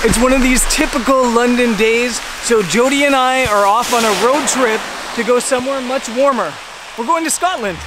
It's one of these typical London days, so Jodie and I are off on a road trip to go somewhere much warmer. We're going to Scotland.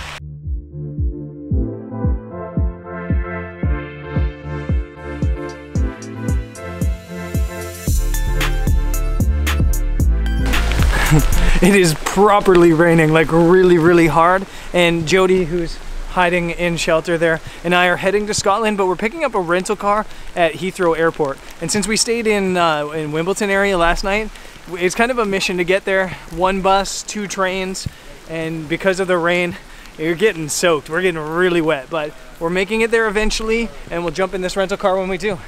It is properly raining, like really hard, and Jodie, who's hiding in shelter there, and I are heading to Scotland, but we're picking up a rental car at Heathrow Airport. And since we stayed in Wimbledon area last night, it's kind of a mission to get there. 1 bus, 2 trains, and because of the rain, you're getting soaked. We're getting really wet, but we're making it there eventually, and we'll jump in this rental car when we do.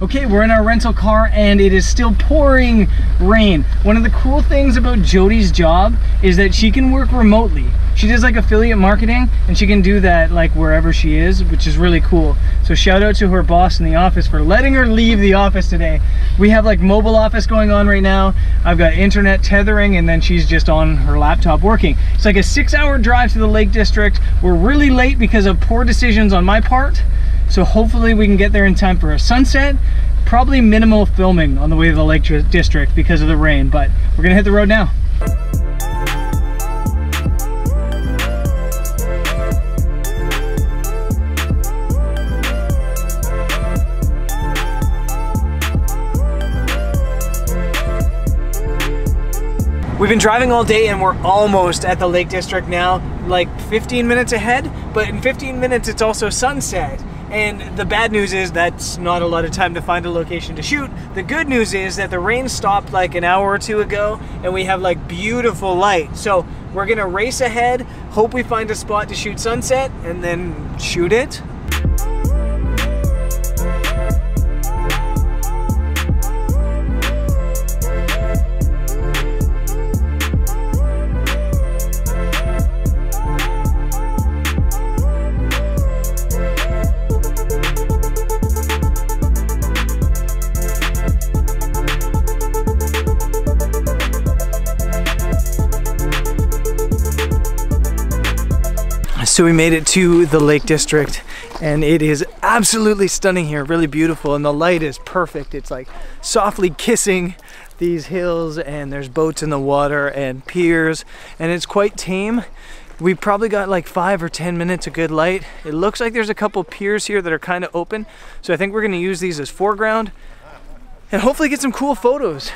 Okay, we're in our rental car and it is still pouring rain. One of the cool things about Jodie's job is that she can work remotely. She does like affiliate marketing and she can do that like wherever she is, which is really cool. So shout out to her boss in the office for letting her leave the office today. We have like mobile office going on right now. I've got internet tethering and then she's just on her laptop working. It's like a 6-hour drive to the Lake District. We're really late because of poor decisions on my part. So hopefully we can get there in time for a sunset. Probably minimal filming on the way to the Lake District because of the rain, but we're gonna hit the road now. We've been driving all day and we're almost at the Lake District now, like 15 minutes ahead, but in 15 minutes it's also sunset. And the bad news is that's not a lot of time to find a location to shoot. The good news is that the rain stopped like an hour or 2 ago and we have like beautiful light. So we're gonna race ahead, hope we find a spot to shoot sunset and then shoot it. So we made it to the Lake District and it is absolutely stunning here, really beautiful, and the light is perfect. It's like softly kissing these hills and there's boats in the water and piers and it's quite tame. We probably got like 5 or 10 minutes of good light. It looks like there's a couple piers here that are kind of open, so I think we're going to use these as foreground and hopefully get some cool photos.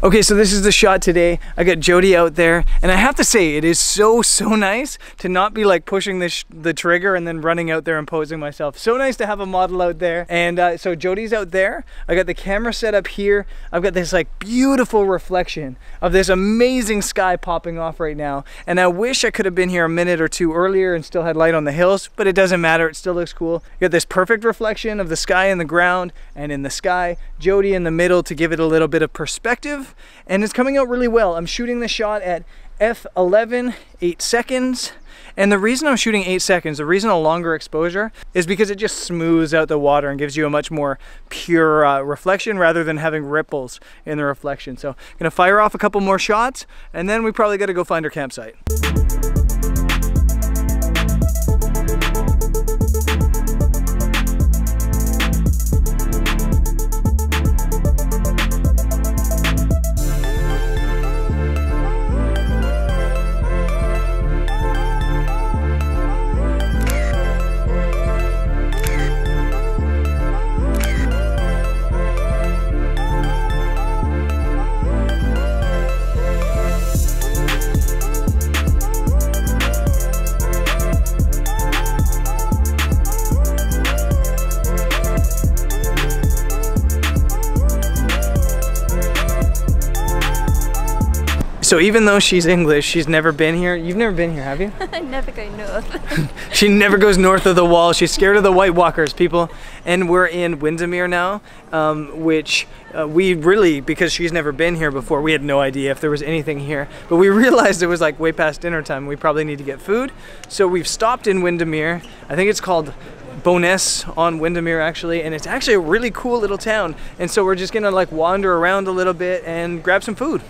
Okay, so this is the shot today. I got Jodie out there, and I have to say, it is so nice to not be like pushing the trigger and then running out there and posing myself. So nice to have a model out there. And so Jodie's out there. I got the camera set up here. I've got this like beautiful reflection of this amazing sky popping off right now. And I wish I could have been here a minute or 2 earlier and still had light on the hills, but it doesn't matter. It still looks cool. You got this perfect reflection of the sky in the ground and in the sky. Jodie in the middle to give it a little bit of perspective. And it's coming out really well. I'm shooting the shot at f11, 8 seconds. And the reason I'm shooting 8 seconds, the reason a longer exposure, is because it just smooths out the water and gives you a much more pure reflection rather than having ripples in the reflection. So I'm gonna fire off a couple more shots and then we probably gotta go find our campsite. So even though she's English, she's never been here. You've never been here, have you? I never go north. She never goes north of the wall. She's scared of the White Walkers, people. And we're in Windermere now, which we really, because she's never been here before, we had no idea if there was anything here. But we realized it was like way past dinner time. We probably need to get food. So we've stopped in Windermere. I think it's called Boness on Windermere actually, and it's actually a really cool little town. And so we're just gonna like wander around a little bit and grab some food.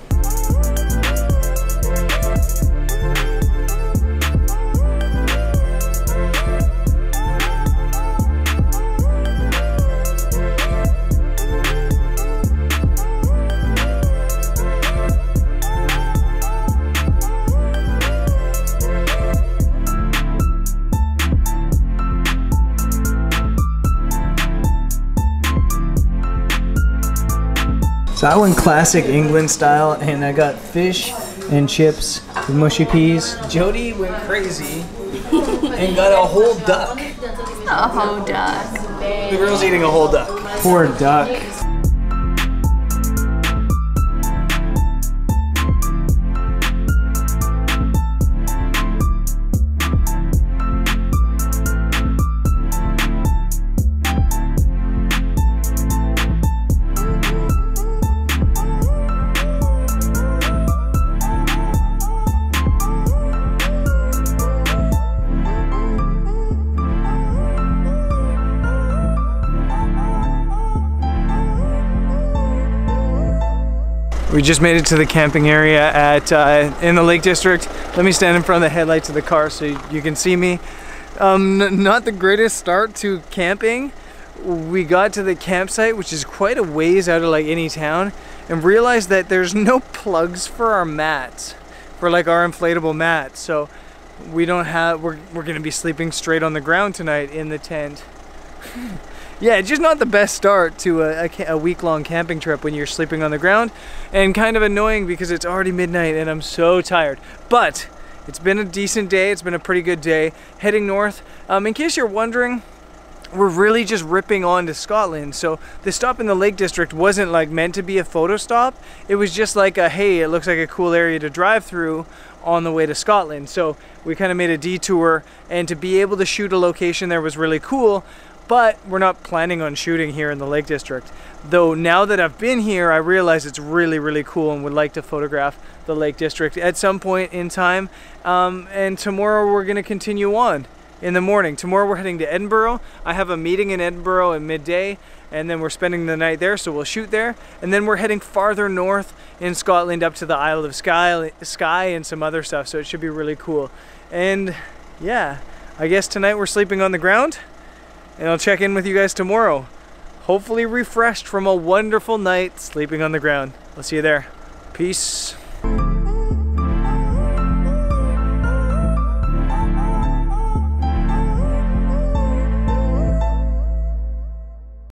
So I went classic England style, and I got fish and chips with mushy peas. Jodie went crazy and got a whole duck. Not a whole duck. The girl's eating a whole duck. Poor duck. We just made it to the camping area at in the Lake District. Let me stand in front of the headlights of the car so you can see me. Not the greatest start to camping. We got to the campsite, which is quite a ways out of like any town, and realized that there's no plugs for our mats, for like our inflatable mats. So we don't have. We're gonna be sleeping straight on the ground tonight in the tent. Yeah, it's just not the best start to a week-long camping trip when you're sleeping on the ground, and kind of annoying because it's already midnight and I'm so tired. But it's been a decent day. It's been a pretty good day. Heading north. In case you're wondering, we're really just ripping on to Scotland. So the stop in the Lake District wasn't like meant to be a photo stop. It was just like a, hey, it looks like a cool area to drive through on the way to Scotland. So we kind of made a detour, and to be able to shoot a location there was really cool. But we're not planning on shooting here in the Lake District. Though now that I've been here, I realize it's really, really cool and would like to photograph the Lake District at some point in time. And tomorrow we're gonna continue on in the morning. Tomorrow we're heading to Edinburgh. I have a meeting in Edinburgh at midday, and then we're spending the night there, so we'll shoot there. And then we're heading farther north in Scotland up to the Isle of Skye and some other stuff, so it should be really cool. And yeah, I guess tonight we're sleeping on the ground. And I'll check in with you guys tomorrow. Hopefully refreshed from a wonderful night sleeping on the ground. I'll see you there. Peace.